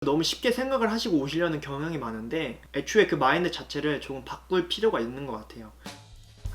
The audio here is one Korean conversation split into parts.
너무 쉽게 생각을 하시고 오시려는 경향이 많은데 애초에 그 마인드 자체를 조금 바꿀 필요가 있는 것 같아요.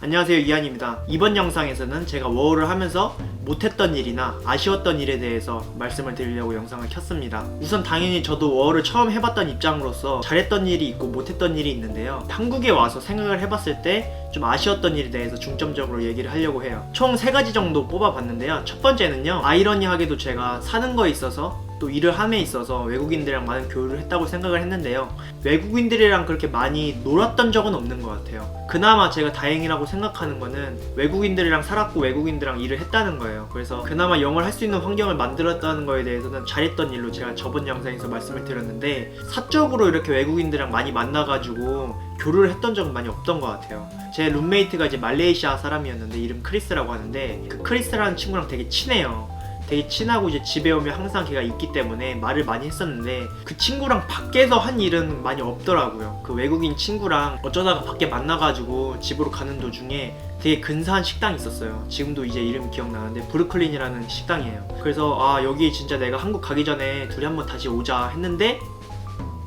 안녕하세요, 이한입니다. 이번 영상에서는 제가 워홀을 하면서 못했던 일이나 아쉬웠던 일에 대해서 말씀을 드리려고 영상을 켰습니다. 우선 당연히 저도 워홀을 처음 해봤던 입장으로서 잘했던 일이 있고 못했던 일이 있는데요, 한국에 와서 생각을 해봤을 때 좀 아쉬웠던 일에 대해서 중점적으로 얘기를 하려고 해요. 총 3가지 정도 뽑아봤는데요, 첫 번째는요, 아이러니하게도 제가 사는 거에 있어서 또 일을 함에 있어서 외국인들이랑 많은 교류를 했다고 생각을 했는데요, 외국인들이랑 그렇게 많이 놀았던 적은 없는 것 같아요. 그나마 제가 다행이라고 생각하는 거는 외국인들이랑 살았고 외국인들이랑 일을 했다는 거예요. 그래서 그나마 영어를 할 수 있는 환경을 만들었다는 거에 대해서는 잘했던 일로 제가 저번 영상에서 말씀을 드렸는데, 사적으로 이렇게 외국인들이랑 많이 만나가지고 교류를 했던 적은 많이 없던 것 같아요. 제 룸메이트가 이제 말레이시아 사람이었는데 이름 크리스라고 하는데, 그 크리스라는 친구랑 되게 친해요. 되게 친하고 이제 집에 오면 항상 걔가 있기 때문에 말을 많이 했었는데, 그 친구랑 밖에서 한 일은 많이 없더라고요. 그 외국인 친구랑 어쩌다가 밖에 만나가지고 집으로 가는 도중에 되게 근사한 식당이 있었어요. 지금도 이제 이름이 기억나는데 브루클린이라는 식당이에요. 그래서 아, 여기 진짜 내가 한국 가기 전에 둘이 한번 다시 오자 했는데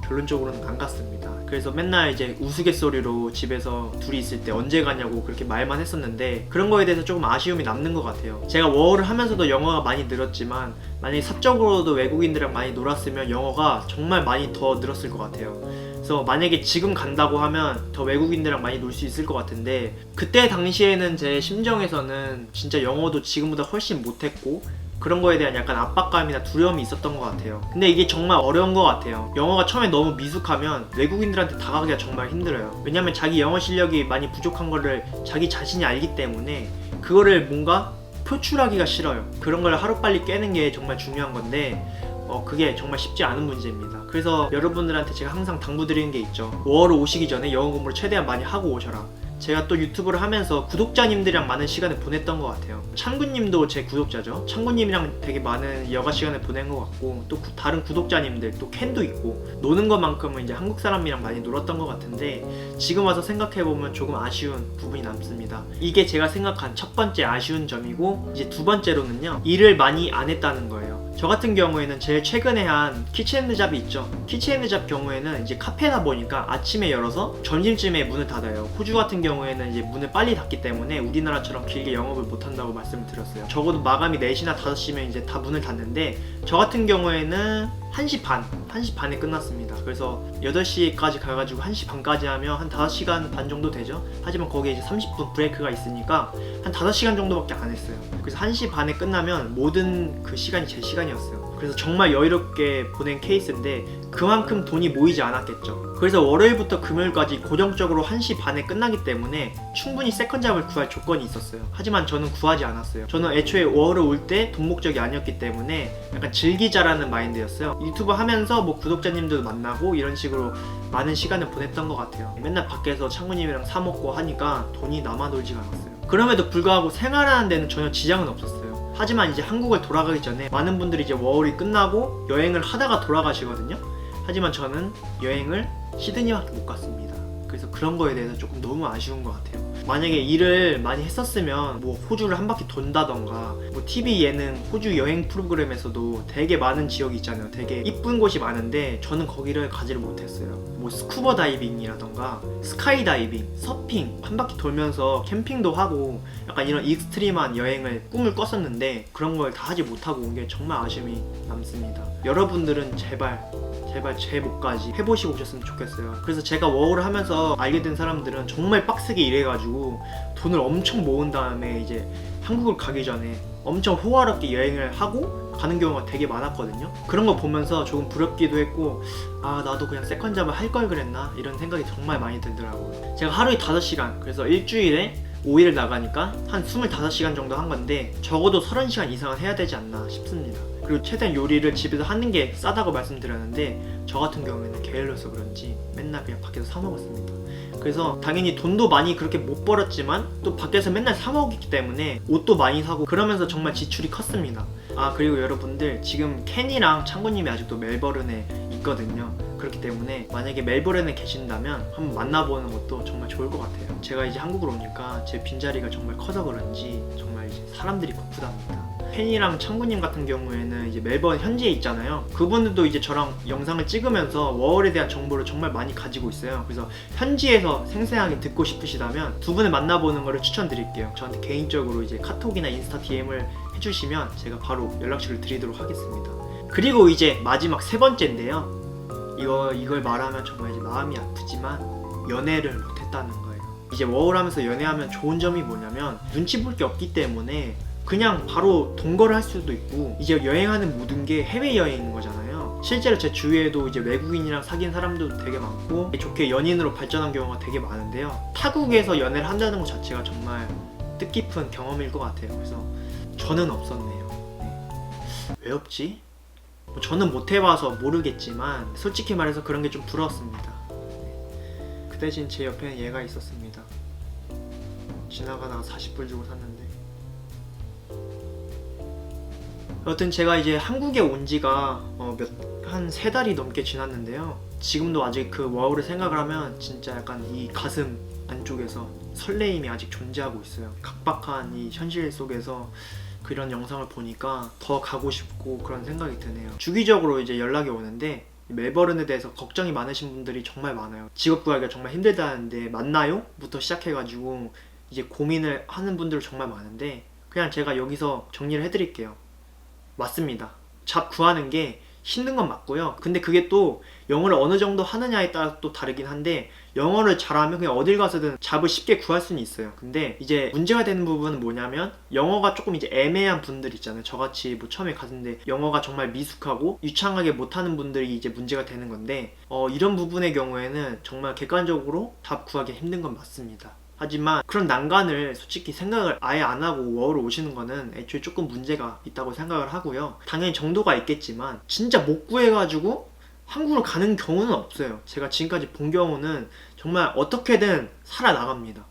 결론적으로는 안 갔습니다. 그래서 맨날 이제 우스갯소리로 집에서 둘이 있을 때 언제 가냐고 그렇게 말만 했었는데, 그런 거에 대해서 조금 아쉬움이 남는 것 같아요. 제가 워홀을 하면서도 영어가 많이 늘었지만 만약에 사적으로도 외국인들이랑 많이 놀았으면 영어가 정말 많이 더 늘었을 것 같아요. 그래서 만약에 지금 간다고 하면 더 외국인들이랑 많이 놀 수 있을 것 같은데, 그때 당시에는 제 심정에서는 진짜 영어도 지금보다 훨씬 못했고 그런 거에 대한 약간 압박감이나 두려움이 있었던 것 같아요. 근데 이게 정말 어려운 것 같아요. 영어가 처음에 너무 미숙하면 외국인들한테 다가가기가 정말 힘들어요. 왜냐면 자기 영어 실력이 많이 부족한 거를 자기 자신이 알기 때문에 그거를 뭔가 표출하기가 싫어요. 그런 걸 하루빨리 깨는 게 정말 중요한 건데 그게 정말 쉽지 않은 문제입니다. 그래서 여러분들한테 제가 항상 당부드리는 게 있죠. 5월을 오시기 전에 영어 공부를 최대한 많이 하고 오셔라. 제가 또 유튜브를 하면서 구독자님들이랑 많은 시간을 보냈던 것 같아요. 창구님도 제 구독자죠. 창구님이랑 되게 많은 여가 시간을 보낸 것 같고, 또 다른 구독자님들, 또 캔도 있고, 노는 것만큼은 이제 한국 사람이랑 많이 놀았던 것 같은데, 지금 와서 생각해보면 조금 아쉬운 부분이 남습니다. 이게 제가 생각한 첫 번째 아쉬운 점이고, 이제 두 번째로는요, 일을 많이 안 했다는 거예요. 저 같은 경우에는 제일 최근에 한 키치앤드잡이 있죠. 키치앤드잡 경우에는 이제 카페다 보니까 아침에 열어서 점심쯤에 문을 닫아요. 호주 같은 경우에는 이제 문을 빨리 닫기 때문에 우리나라처럼 길게 영업을 못한다고 말씀을 드렸어요. 적어도 마감이 4시나 5시면 이제 다 문을 닫는데, 저 같은 경우에는 1시 반에 끝났습니다. 그래서 8시까지 가가지고 1시 반까지 하면 한 5시간 반 정도 되죠. 하지만 거기에 이제 30분 브레이크가 있으니까 한 5시간 정도밖에 안 했어요. 그래서 1시 반에 끝나면 모든 그 시간이 제 시간이었어요. 그래서 정말 여유롭게 보낸 케이스인데, 그만큼 돈이 모이지 않았겠죠. 그래서 월요일부터 금요일까지 고정적으로 1시 반에 끝나기 때문에 충분히 세컨잡을 구할 조건이 있었어요. 하지만 저는 구하지 않았어요. 저는 애초에 월을 올 때 돈 목적이 아니었기 때문에 약간 즐기자라는 마인드였어요. 유튜브 하면서 뭐 구독자님들도 만나고 이런 식으로 많은 시간을 보냈던 것 같아요. 맨날 밖에서 창구님이랑 사 먹고 하니까 돈이 남아 돌지가 않았어요. 그럼에도 불구하고 생활하는 데는 전혀 지장은 없었어요. 하지만 이제 한국을 돌아가기 전에 많은 분들이 이제 워홀이 끝나고 여행을 하다가 돌아가시거든요. 하지만 저는 여행을 시드니밖에 못 갔습니다. 그래서 그런 거에 대해서 조금 너무 아쉬운 것 같아요. 만약에 일을 많이 했었으면 뭐 호주를 한 바퀴 돈다던가, 뭐 TV 예능 호주 여행 프로그램에서도 되게 많은 지역이 있잖아요. 되게 이쁜 곳이 많은데 저는 거기를 가지를 못했어요. 뭐 스쿠버 다이빙이라던가 스카이 다이빙, 서핑 한 바퀴 돌면서 캠핑도 하고 약간 이런 익스트림한 여행을 꿈을 꿨었는데 그런 걸 다 하지 못하고 온 게 정말 아쉬움이 남습니다. 여러분들은 제발 제 목까지 해보시고 오셨으면 좋겠어요. 그래서 제가 워홀을 하면서 알게 된 사람들은 정말 빡세게 일해가지고 돈을 엄청 모은 다음에 이제 한국을 가기 전에 엄청 호화롭게 여행을 하고 가는 경우가 되게 많았거든요. 그런 거 보면서 조금 부럽기도 했고, 아, 나도 그냥 세컨잡을 할 걸 그랬나 이런 생각이 정말 많이 들더라고요. 제가 하루에 5시간, 그래서 일주일에 5일 나가니까 한 25시간 정도 한 건데 적어도 30시간 이상은 해야 되지 않나 싶습니다. 그리고 최대한 요리를 집에서 하는 게 싸다고 말씀드렸는데, 저 같은 경우에는 게을러서 그런지 맨날 그냥 밖에서 사 먹었습니다. 그래서 당연히 돈도 많이 그렇게 못 벌었지만 또 밖에서 맨날 사 먹기 때문에 옷도 많이 사고 그러면서 정말 지출이 컸습니다. 아, 그리고 여러분들 지금 켄이랑 창구님이 아직도 멜버른에 있거든요. 그렇기 때문에 만약에 멜버른에 계신다면 한번 만나보는 것도 정말 좋을 것 같아요. 제가 이제 한국으로 오니까 제 빈자리가 정말 커서 그런지 정말 이제 사람들이 고프답니다. 팬이랑 창구님 같은 경우에는 이제 멜번 현지에 있잖아요. 그분들도 이제 저랑 영상을 찍으면서 워홀에 대한 정보를 정말 많이 가지고 있어요. 그래서 현지에서 생생하게 듣고 싶으시다면 두 분을 만나보는 거를 추천드릴게요. 저한테 개인적으로 이제 카톡이나 인스타 DM을 해주시면 제가 바로 연락처를 드리도록 하겠습니다. 그리고 이제 마지막 세 번째인데요. 이걸 말하면 정말 이제 마음이 아프지만 연애를 못했다는 거예요. 이제 워홀하면서 연애하면 좋은 점이 뭐냐면 눈치 볼 게 없기 때문에 그냥 바로 동거를 할 수도 있고, 이제 여행하는 모든 게 해외여행인 거잖아요. 실제로 제 주위에도 이제 외국인이랑 사귄 사람도 되게 많고 좋게 연인으로 발전한 경우가 되게 많은데요. 타국에서 연애를 한다는 것 자체가 정말 뜻깊은 경험일 것 같아요. 그래서 저는 없었네요. 네. 왜 없지? 저는 못 해봐서 모르겠지만 솔직히 말해서 그런 게 좀 부러웠습니다. 그 대신 제 옆에는 얘가 있었습니다. 지나가다가 40불 주고 샀는데. 여튼 제가 이제 한국에 온 지가 한 3달이 넘게 지났는데요. 지금도 아직 그 워홀을 생각을 하면 진짜 약간 이 가슴 안쪽에서 설레임이 아직 존재하고 있어요. 각박한 이 현실 속에서 그런 영상을 보니까 더 가고 싶고 그런 생각이 드네요. 주기적으로 이제 연락이 오는데 멜버른에 대해서 걱정이 많으신 분들이 정말 많아요. 직업 구하기가 정말 힘들다는데 맞나요? 부터 시작해가지고 이제 고민을 하는 분들 정말 많은데, 그냥 제가 여기서 정리를 해드릴게요. 맞습니다. 잡 구하는 게 힘든 건 맞고요. 근데 그게 또 영어를 어느 정도 하느냐에 따라 또 다르긴 한데, 영어를 잘하면 그냥 어딜 가서든 잡을 쉽게 구할 수는 있어요. 근데 이제 문제가 되는 부분은 뭐냐면, 영어가 조금 이제 애매한 분들 있잖아요. 저같이 뭐 처음에 갔는데 영어가 정말 미숙하고 유창하게 못하는 분들이 이제 문제가 되는 건데, 이런 부분의 경우에는 정말 객관적으로 잡 구하기 힘든 건 맞습니다. 하지만 그런 난관을 솔직히 생각을 아예 안 하고 워홀을 오시는 거는 애초에 조금 문제가 있다고 생각을 하고요. 당연히 정도가 있겠지만 진짜 못 구해가지고 한국으로 가는 경우는 없어요. 제가 지금까지 본 경우는 정말 어떻게든 살아나갑니다.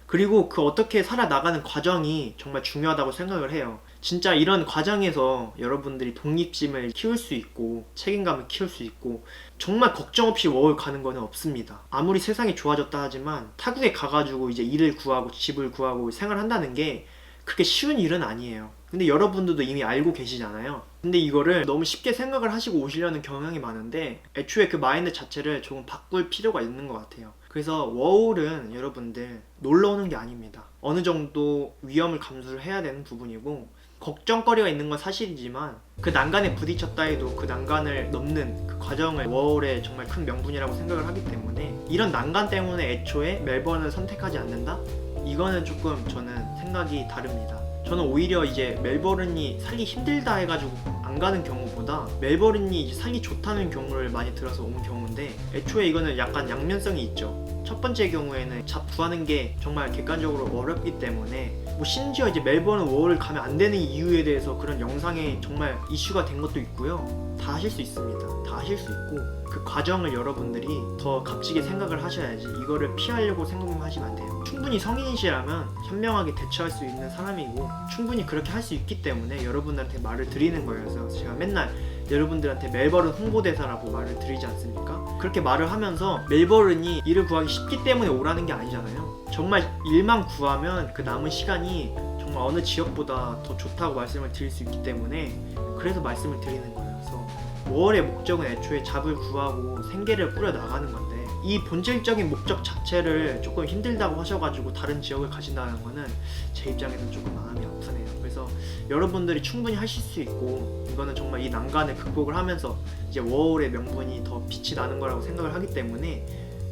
그리고 그 어떻게 살아나가는 과정이 정말 중요하다고 생각을 해요. 진짜 이런 과정에서 여러분들이 독립심을 키울 수 있고 책임감을 키울 수 있고 정말 걱정 없이 워홀 가는 거는 없습니다. 아무리 세상이 좋아졌다 하지만 타국에 가가지고 이제 일을 구하고 집을 구하고 생활한다는 게 그렇게 쉬운 일은 아니에요. 근데 여러분들도 이미 알고 계시잖아요. 근데 이거를 너무 쉽게 생각을 하시고 오시려는 경향이 많은데, 애초에 그 마인드 자체를 조금 바꿀 필요가 있는 것 같아요. 그래서 워홀은 여러분들 놀러 오는 게 아닙니다. 어느 정도 위험을 감수를 해야 되는 부분이고, 걱정거리가 있는 건 사실이지만 그 난간에 부딪혔다 해도 그 난간을 넘는 그 과정을 워홀의 정말 큰 명분이라고 생각을 하기 때문에, 이런 난간 때문에 애초에 멜번을 선택하지 않는다? 이거는 조금 저는 생각이 다릅니다. 저는 오히려 이제 멜버른이 살기 힘들다 해가지고 안 가는 경우보다 멜버른이 이제 살기 좋다는 경우를 많이 들어서 온 경우인데, 애초에 이거는 약간 양면성이 있죠. 첫 번째 경우에는 잡 구하는 게 정말 객관적으로 어렵기 때문에, 뭐 심지어 이제 멜버른 워홀을 가면 안 되는 이유에 대해서 그런 영상에 정말 이슈가 된 것도 있고요. 다 하실 수 있습니다. 다 하실 수 있고, 그 과정을 여러분들이 더 값지게 생각을 하셔야지 이거를 피하려고 생각만 하시면 안 돼요. 충분히 성인이시라면 현명하게 대처할 수 있는 사람이고 충분히 그렇게 할 수 있기 때문에 여러분들한테 말을 드리는 거예요. 그래서 제가 맨날 여러분들한테 멜버른 홍보대사라고 말을 드리지 않습니까? 그렇게 말을 하면서 멜버른이 일을 구하기 쉽기 때문에 오라는 게 아니잖아요. 정말 일만 구하면 그 남은 시간이 정말 어느 지역보다 더 좋다고 말씀을 드릴 수 있기 때문에 그래서 말씀을 드리는 거예요. 그래서 워홀의 목적은 애초에 잡을 구하고 생계를 꾸려 나가는 건데, 이 본질적인 목적 자체를 조금 힘들다고 하셔가지고 다른 지역을 가신다는 거는 제 입장에서는 조금 마음이 아프네요. 그래서 여러분들이 충분히 하실 수 있고, 이거는 정말 이 난간을 극복을 하면서 이제 워홀의 명분이 더 빛이 나는 거라고 생각을 하기 때문에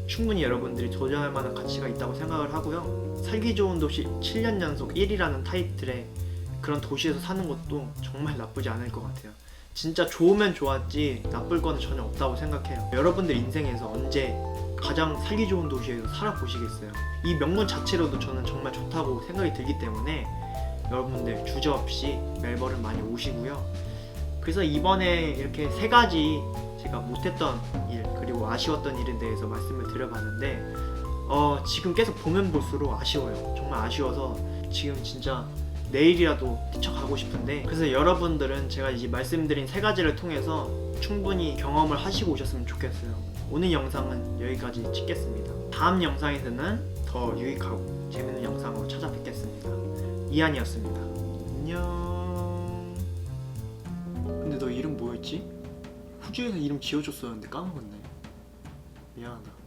충분히 여러분들이 도전할 만한 가치가 있다고 생각을 하고요. 살기 좋은 도시 7년 연속 1위라는 타이틀의 그런 도시에서 사는 것도 정말 나쁘지 않을 것 같아요. 진짜 좋으면 좋았지 나쁠 거는 전혀 없다고 생각해요. 여러분들 인생에서 언제 가장 살기 좋은 도시에서 살아보시겠어요? 이 명분 자체로도 저는 정말 좋다고 생각이 들기 때문에 여러분들 주저없이 멜버른 많이 오시고요. 그래서 이번에 이렇게 3가지 제가 못했던 일 그리고 아쉬웠던 일에 대해서 말씀을 드려봤는데, 지금 계속 보면 볼수록 아쉬워요. 정말 아쉬워서 지금 진짜 내일이라도 뛰쳐가고 싶은데, 그래서 여러분들은 제가 이제 말씀드린 3가지를 통해서 충분히 경험을 하시고 오셨으면 좋겠어요. 오늘 영상은 여기까지 찍겠습니다. 다음 영상에서는 더 유익하고 재밌는 영상으로 찾아뵙겠습니다. 이한이었습니다. 안녕. 근데 너 이름 뭐였지? 후지에서 이름 지어줬었는데 까먹었네. 미안하다.